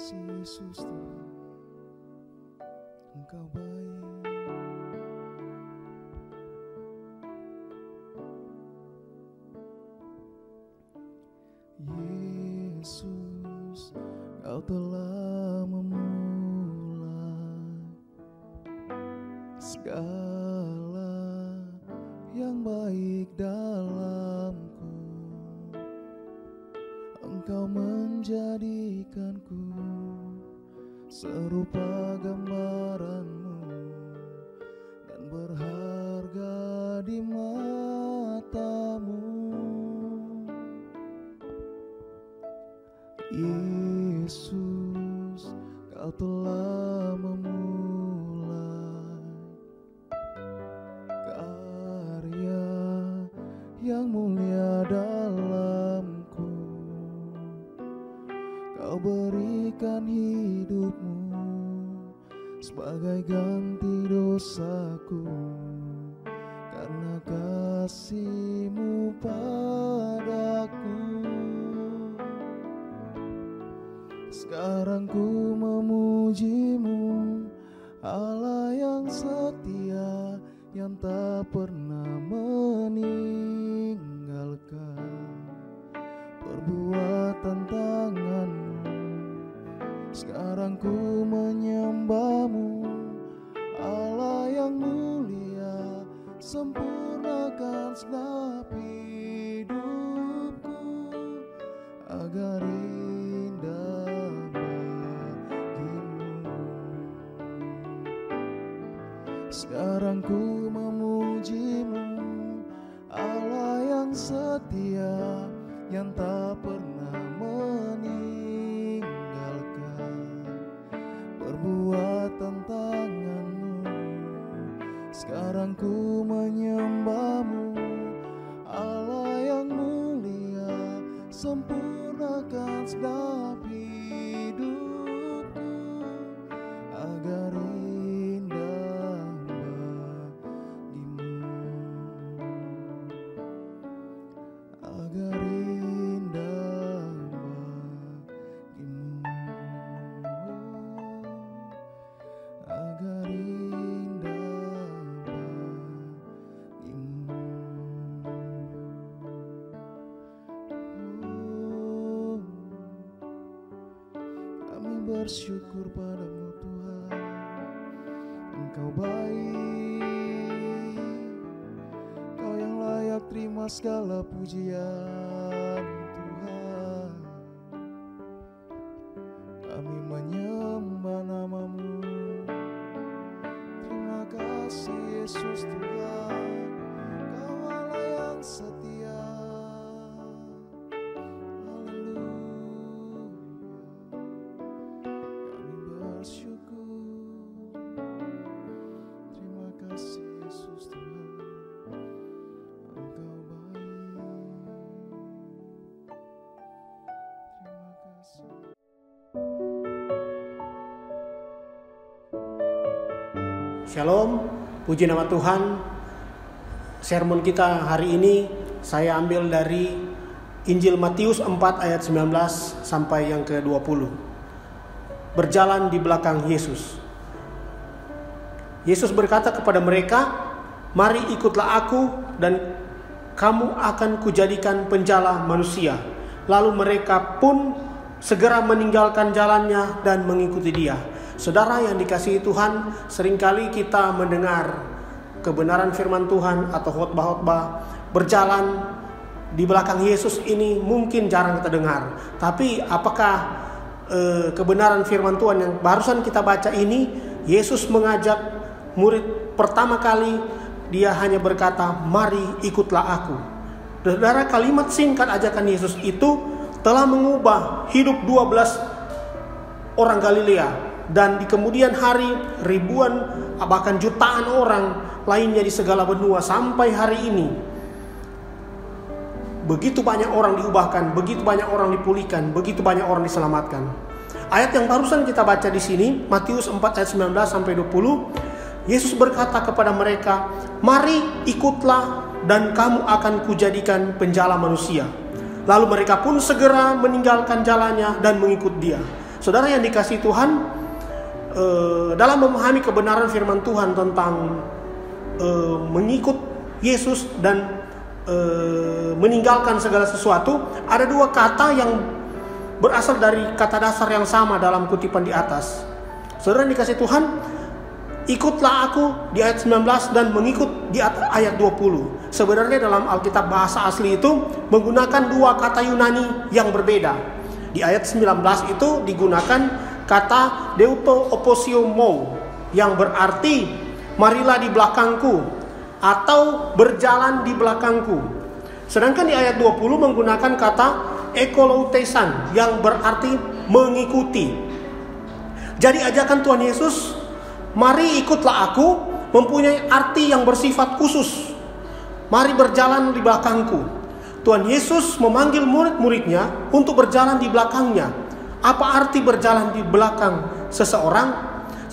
kasih Yesus Tuhan, Engkau baik. Yesus, Kau telah memulai segala yang baik dalamku. Engkau menjadikanku serupa gambaran-Mu dan berharga di mata-Mu. Yesus, Kau telah memulai karya yang mulia dalamku. Kau berikan hidup-Mu sebagai ganti dosaku, karena kasih-Mu padaku. Sekarang ku memuji-Mu, Allah yang setia, yang tak pernah meninggalkan perbuatan tangan-Mu. Sekarang ku menyembah-Mu, Allah yang mulia, sempurnakan segenap hidupku agar indah bagi-Mu. Sekarang ku memuji-Mu, Allah yang setia, yang tak pernah meninggalkan perbuatan tangan-Mu. Sekarang ku menyembah-Mu, Allah yang mulia, sempurnakan segenap hidupku agar indah bagi-Mu, agar indah bagi-Mu, agar indah bagi-Mu. Kami bersyukur padamu Tuhan, Engkau baik, Kau yang layak terima segala pujian Tuhan. Kami menyembah nama-Mu. Terima kasih Yesus Tuhan, Kau Allah yang setia. Haleluya. Kami bersyukur. Terima kasih Yesus Tuhan, Engkau baik. Terima kasih. Shalom, puji nama Tuhan. Sermon kita hari ini saya ambil dari Injil Matius 4 ayat 19 sampai yang ke-20. Berjalan di belakang Yesus. Yesus berkata kepada mereka, "Mari ikutlah aku dan kamu akan kujadikan penjala manusia." Lalu mereka pun segera meninggalkan jalannya dan mengikuti Dia. Saudara yang dikasihi Tuhan, seringkali kita mendengar kebenaran firman Tuhan atau khotbah-khotbah berjalan di belakang Yesus ini mungkin jarang kita dengar. Tapi apakah kebenaran firman Tuhan yang barusan kita baca ini, Yesus mengajak murid pertama kali, Dia hanya berkata, "Mari ikutlah aku." Saudara, kalimat singkat ajakan Yesus itu telah mengubah hidup 12 orang Galilea. Dan di kemudian hari ribuan bahkan jutaan orang lainnya di segala benua sampai hari ini. Begitu banyak orang diubahkan, begitu banyak orang dipulihkan, begitu banyak orang diselamatkan. Ayat yang barusan kita baca di sini, Matius 4 ayat 19 sampai 20, Yesus berkata kepada mereka, "Mari ikutlah dan kamu akan kujadikan penjala manusia." Lalu mereka pun segera meninggalkan jalannya dan mengikut Dia. Saudara yang dikasihi Tuhan, dalam memahami kebenaran firman Tuhan tentang mengikut Yesus dan meninggalkan segala sesuatu, ada dua kata yang berasal dari kata dasar yang sama dalam kutipan di atas. Saudara yang dikasihi Tuhan, ikutlah aku di ayat 19 dan mengikut di ayat 20. Sebenarnya dalam Alkitab bahasa asli itu menggunakan dua kata Yunani yang berbeda. Di ayat 19 itu digunakan kata deuto oposio mou yang berarti marilah di belakangku atau berjalan di belakangku. Sedangkan di ayat 20 menggunakan kata ekoloutesan yang berarti mengikuti. Jadi ajakan Tuhan Yesus, mari ikutlah aku, mempunyai arti yang bersifat khusus. Mari berjalan di belakangku. Tuhan Yesus memanggil murid-muridnya untuk berjalan di belakangnya. Apa arti berjalan di belakang seseorang?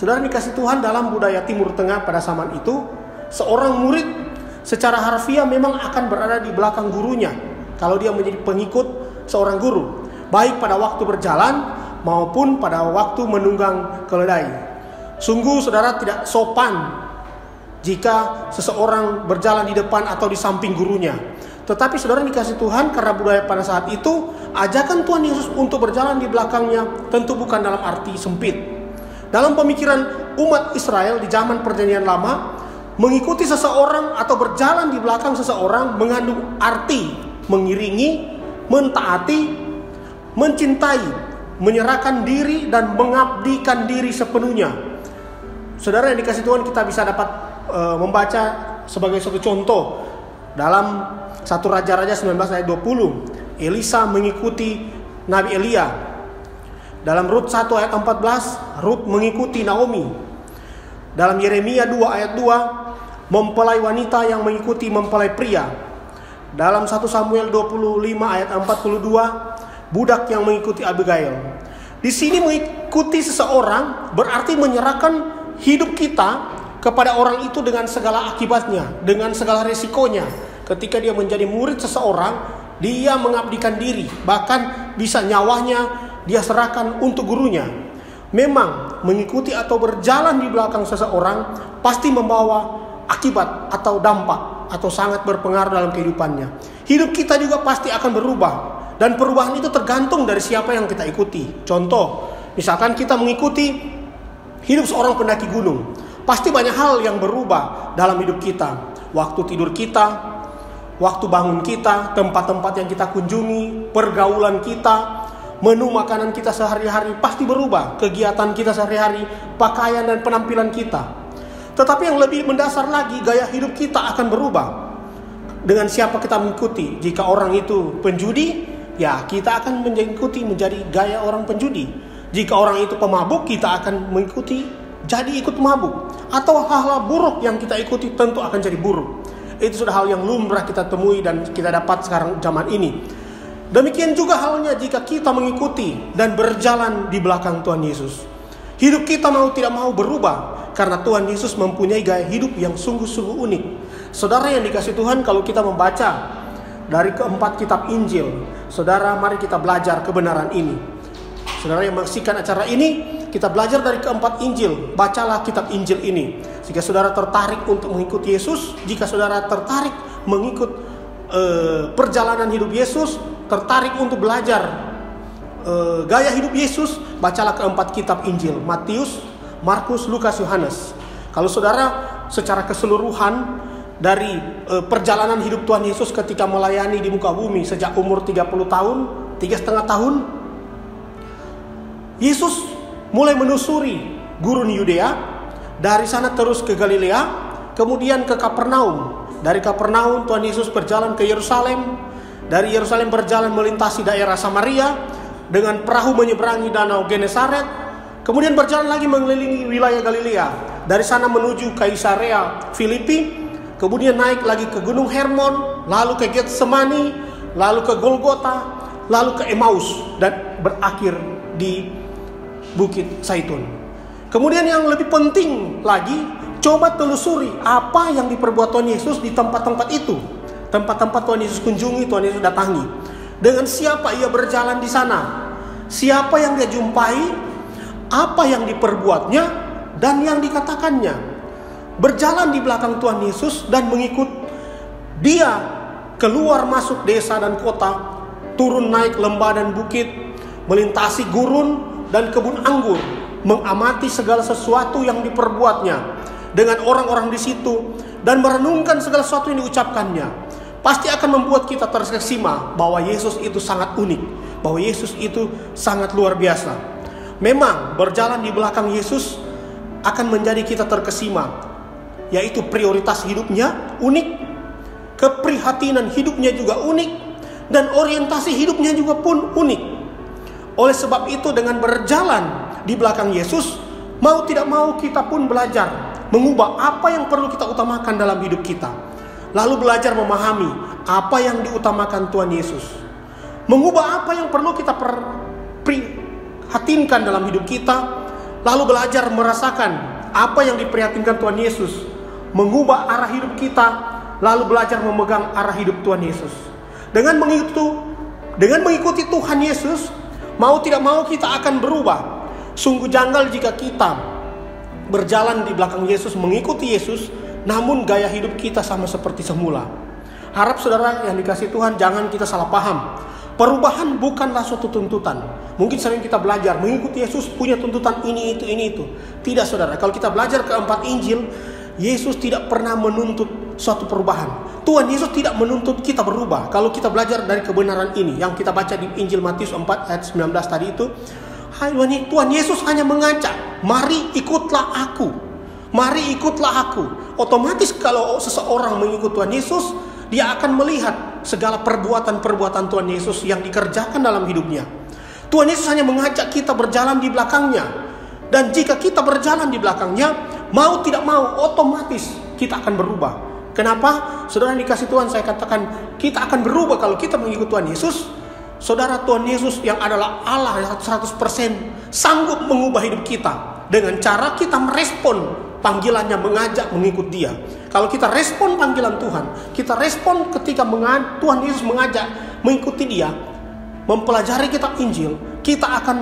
Saudara dikasih Tuhan, dalam budaya Timur Tengah pada zaman itu, seorang murid secara harfiah memang akan berada di belakang gurunya kalau dia menjadi pengikut seorang guru, baik pada waktu berjalan maupun pada waktu menunggang keledai. Sungguh saudara tidak sopan jika seseorang berjalan di depan atau di samping gurunya. Tetapi saudara dikasih Tuhan, karena budaya pada saat itu, ajakan Tuhan Yesus untuk berjalan di belakangnya tentu bukan dalam arti sempit. Dalam pemikiran umat Israel di zaman Perjanjian Lama, mengikuti seseorang atau berjalan di belakang seseorang mengandung arti mengiringi, mentaati, mencintai, menyerahkan diri dan mengabdikan diri sepenuhnya. Saudara yang dikasih Tuhan, kita bisa dapat membaca sebagai suatu contoh dalam 1 Raja-Raja 19 ayat 20. Elisa mengikuti Nabi Elia. Dalam Rut 1 ayat 14, Rut mengikuti Naomi. Dalam Yeremia 2 ayat 2, mempelai wanita yang mengikuti mempelai pria. Dalam 1 Samuel 25 ayat 42, budak yang mengikuti Abigail. Di sini mengikuti seseorang berarti menyerahkan hidup kita kepada orang itu dengan segala akibatnya, dengan segala resikonya. Ketika dia menjadi murid seseorang, dia mengabdikan diri, bahkan bisa nyawanya dia serahkan untuk gurunya. Memang mengikuti atau berjalan di belakang seseorang pasti membawa akibat atau dampak atau sangat berpengaruh dalam kehidupannya. Hidup kita juga pasti akan berubah, dan perubahan itu tergantung dari siapa yang kita ikuti. Contoh, misalkan kita mengikuti hidup seorang pendaki gunung, pasti banyak hal yang berubah dalam hidup kita. Waktu tidur kita, waktu bangun kita, tempat-tempat yang kita kunjungi, pergaulan kita, menu makanan kita sehari-hari pasti berubah. Kegiatan kita sehari-hari, pakaian dan penampilan kita. Tetapi yang lebih mendasar lagi, gaya hidup kita akan berubah. Dengan siapa kita mengikuti. Jika orang itu penjudi, ya kita akan mengikuti menjadi gaya orang penjudi. Jika orang itu pemabuk, kita akan mengikuti jadi ikut mabuk. Atau hal-hal buruk yang kita ikuti tentu akan jadi buruk. Itu sudah hal yang lumrah kita temui dan kita dapat sekarang zaman ini. Demikian juga halnya jika kita mengikuti dan berjalan di belakang Tuhan Yesus. Hidup kita mau tidak mau berubah, karena Tuhan Yesus mempunyai gaya hidup yang sungguh-sungguh unik. Saudara yang dikasih Tuhan, kalau kita membaca dari keempat kitab Injil, saudara mari kita belajar kebenaran ini. Saudara yang menyaksikan acara ini, kita belajar dari keempat Injil. Bacalah kitab Injil ini. Jika saudara tertarik untuk mengikuti Yesus, jika saudara tertarik mengikut perjalanan hidup Yesus, tertarik untuk belajar gaya hidup Yesus, bacalah keempat kitab Injil: Matius, Markus, Lukas, Yohanes. Kalau saudara secara keseluruhan dari perjalanan hidup Tuhan Yesus ketika melayani di muka bumi sejak umur 30 tahun, 3,5 tahun, Yesus mulai menusuri gurun Yudea, dari sana terus ke Galilea, kemudian ke Kapernaum. Dari Kapernaum Tuhan Yesus berjalan ke Yerusalem, dari Yerusalem berjalan melintasi daerah Samaria, dengan perahu menyeberangi danau Genesaret, kemudian berjalan lagi mengelilingi wilayah Galilea. Dari sana menuju Kaisarea Filipi, kemudian naik lagi ke Gunung Hermon, lalu ke Getsemani, lalu ke Golgota, lalu ke Emmaus, dan berakhir di Bukit Zaitun. Kemudian yang lebih penting lagi, coba telusuri apa yang diperbuat Tuhan Yesus di tempat-tempat itu. Tempat-tempat Tuhan Yesus kunjungi, Tuhan Yesus datangi. Dengan siapa ia berjalan di sana? siapa yang dia jumpai, apa yang diperbuatnya, dan yang dikatakannya. Berjalan di belakang Tuhan Yesus dan mengikut dia keluar masuk desa dan kota, turun naik lembah dan bukit, melintasi gurun dan kebun anggur, mengamati segala sesuatu yang diperbuatnya dengan orang-orang di situ, dan merenungkan segala sesuatu yang diucapkannya. Pasti akan membuat kita terkesima bahwa Yesus itu sangat unik, bahwa Yesus itu sangat luar biasa. Memang berjalan di belakang Yesus akan menjadi kita terkesima, yaitu prioritas hidupnya unik, keprihatinan hidupnya juga unik, dan orientasi hidupnya juga pun unik. Oleh sebab itu, dengan berjalan di belakang Yesus, mau tidak mau kita pun belajar mengubah apa yang perlu kita utamakan dalam hidup kita, lalu belajar memahami apa yang diutamakan Tuhan Yesus, mengubah apa yang perlu kita prihatinkan dalam hidup kita, lalu belajar merasakan apa yang diprihatinkan Tuhan Yesus, mengubah arah hidup kita, lalu belajar memegang arah hidup Tuhan Yesus. Dengan mengikuti Tuhan Yesus, mau tidak mau kita akan berubah. Sungguh janggal jika kita berjalan di belakang Yesus, mengikuti Yesus, namun gaya hidup kita sama seperti semula. Harap saudara yang dikasihi Tuhan, jangan kita salah paham. Perubahan bukanlah suatu tuntutan. Mungkin sering kita belajar mengikuti Yesus punya tuntutan ini itu. Tidak saudara, kalau kita belajar keempat Injil, Yesus tidak pernah menuntut suatu perubahan. Tuhan Yesus tidak menuntut kita berubah. Kalau kita belajar dari kebenaran ini yang kita baca di Injil Matius 4 ayat 19 tadi itu, Tuhan Yesus hanya mengajak, mari ikutlah aku. Mari ikutlah aku. Otomatis kalau seseorang mengikut Tuhan Yesus, dia akan melihat segala perbuatan-perbuatan Tuhan Yesus yang dikerjakan dalam hidupnya. Tuhan Yesus hanya mengajak kita berjalan di belakangnya. Dan jika kita berjalan di belakangnya, mau tidak mau otomatis kita akan berubah. Kenapa? Saudara yang dikasihi Tuhan, saya katakan kita akan berubah kalau kita mengikut Tuhan Yesus. Saudara, Tuhan Yesus yang adalah Allah 100% sanggup mengubah hidup kita dengan cara kita merespon panggilannya, mengajak mengikut Dia. Kalau kita respon panggilan Tuhan, kita respon ketika Tuhan Yesus mengajak mengikuti Dia, mempelajari kitab Injil, kita akan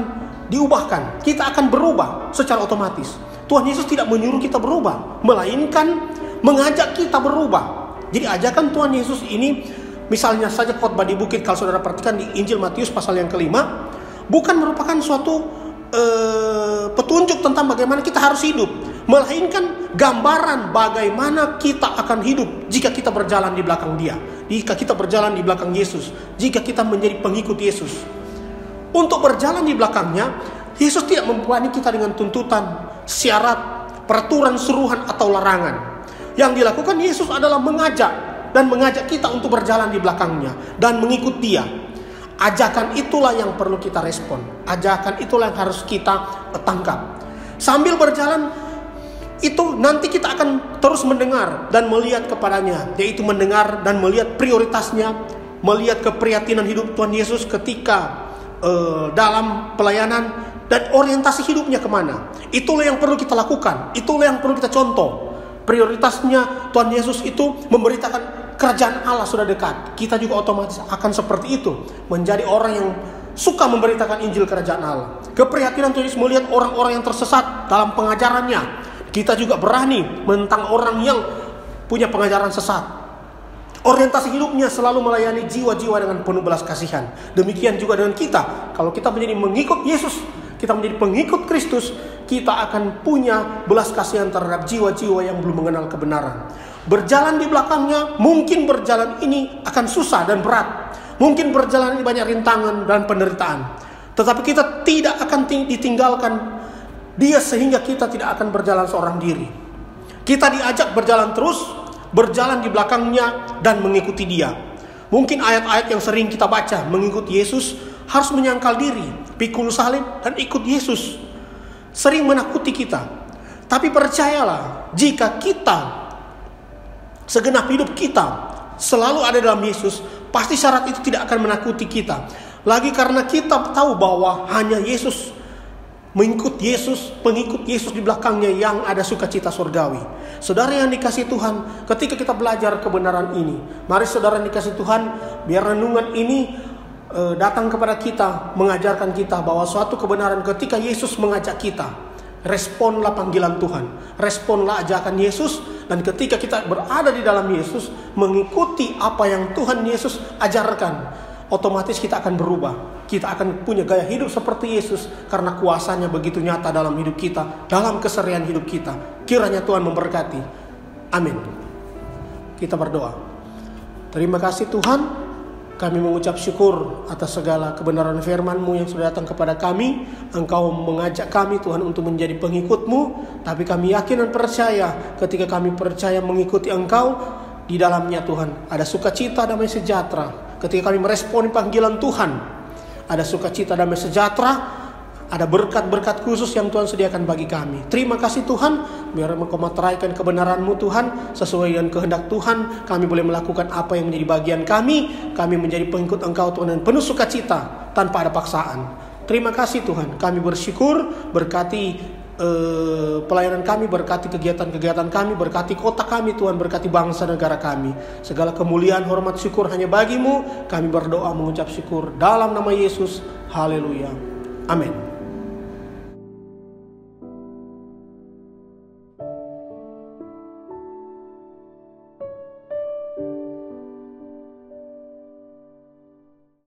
diubahkan, kita akan berubah secara otomatis. Tuhan Yesus tidak menyuruh kita berubah, melainkan mengajak kita berubah. Jadi ajakan Tuhan Yesus ini, misalnya saja khotbah di bukit, kalau saudara perhatikan di Injil Matius pasal yang kelima, bukan merupakan suatu petunjuk tentang bagaimana kita harus hidup, melainkan gambaran bagaimana kita akan hidup jika kita berjalan di belakang Dia, jika kita berjalan di belakang Yesus, jika kita menjadi pengikut Yesus. Untuk berjalan di belakangnya, Yesus tidak membebani kita dengan tuntutan, syarat, peraturan, suruhan atau larangan. Yang dilakukan Yesus adalah mengajak kita untuk berjalan di belakangnya dan mengikut Dia. Ajakan itulah yang perlu kita respon. Ajakan itulah yang harus kita tangkap. Sambil berjalan itu nanti kita akan terus mendengar dan melihat kepadanya, yaitu mendengar dan melihat prioritasnya, melihat keprihatinan hidup Tuhan Yesus ketika dalam pelayanan dan orientasi hidupnya kemana. Itulah yang perlu kita lakukan, itulah yang perlu kita contoh. Prioritasnya Tuhan Yesus itu memberitakan kerajaan Allah sudah dekat. Kita juga otomatis akan seperti itu, menjadi orang yang suka memberitakan Injil kerajaan Allah. Keprihatinan Tuhan Yesus melihat orang-orang yang tersesat dalam pengajarannya. Kita juga berani menentang orang yang punya pengajaran sesat. Orientasi hidupnya selalu melayani jiwa-jiwa dengan penuh belas kasihan. Demikian juga dengan kita. Kalau kita menjadi mengikut Yesus, kita menjadi pengikut Kristus, kita akan punya belas kasihan terhadap jiwa-jiwa yang belum mengenal kebenaran. Berjalan di belakangnya, mungkin berjalan ini akan susah dan berat. Mungkin berjalan ini banyak rintangan dan penderitaan. Tetapi kita tidak akan ditinggalkan Dia sehingga kita tidak akan berjalan seorang diri. Kita diajak berjalan terus, berjalan di belakangnya dan mengikuti Dia. Mungkin ayat-ayat yang sering kita baca, mengikuti Yesus harus menyangkal diri, pikul salib dan ikut Yesus, sering menakuti kita. Tapi percayalah, jika kita segenap hidup kita selalu ada dalam Yesus, pasti syarat itu tidak akan menakuti kita. Lagi karena kita tahu bahwa hanya Yesus, mengikut Yesus, pengikut Yesus di belakangnya yang ada sukacita surgawi. Saudara yang dikasihi Tuhan, ketika kita belajar kebenaran ini, mari saudara yang dikasihi Tuhan, biar renungan ini datang kepada kita, mengajarkan kita bahwa suatu kebenaran ketika Yesus mengajak kita, responlah panggilan Tuhan, responlah ajakan Yesus, dan ketika kita berada di dalam Yesus, mengikuti apa yang Tuhan Yesus ajarkan, otomatis kita akan berubah. Kita akan punya gaya hidup seperti Yesus karena kuasanya begitu nyata dalam hidup kita, dalam keserian hidup kita. Kiranya Tuhan memberkati. Amin. Kita berdoa. Terima kasih Tuhan. Kami mengucap syukur atas segala kebenaran firman-Mu yang sudah datang kepada kami. Engkau mengajak kami Tuhan untuk menjadi pengikut-Mu. Tapi kami yakin dan percaya ketika kami percaya mengikuti Engkau, di dalamnya Tuhan ada sukacita, damai sejahtera. Ketika kami meresponi panggilan Tuhan, ada sukacita, damai sejahtera. Ada berkat-berkat khusus yang Tuhan sediakan bagi kami. Terima kasih Tuhan. Biar Engkau meteraikan kebenaran-Mu Tuhan. Sesuai dengan kehendak Tuhan, kami boleh melakukan apa yang menjadi bagian kami. Kami menjadi pengikut Engkau Tuhan dengan penuh sukacita, tanpa ada paksaan. Terima kasih Tuhan. Kami bersyukur. Berkati pelayanan kami, berkati kegiatan-kegiatan kami, berkati kota kami Tuhan, berkati bangsa negara kami. Segala kemuliaan, hormat, syukur hanya bagi-Mu. Kami berdoa mengucap syukur dalam nama Yesus. Haleluya. Amin.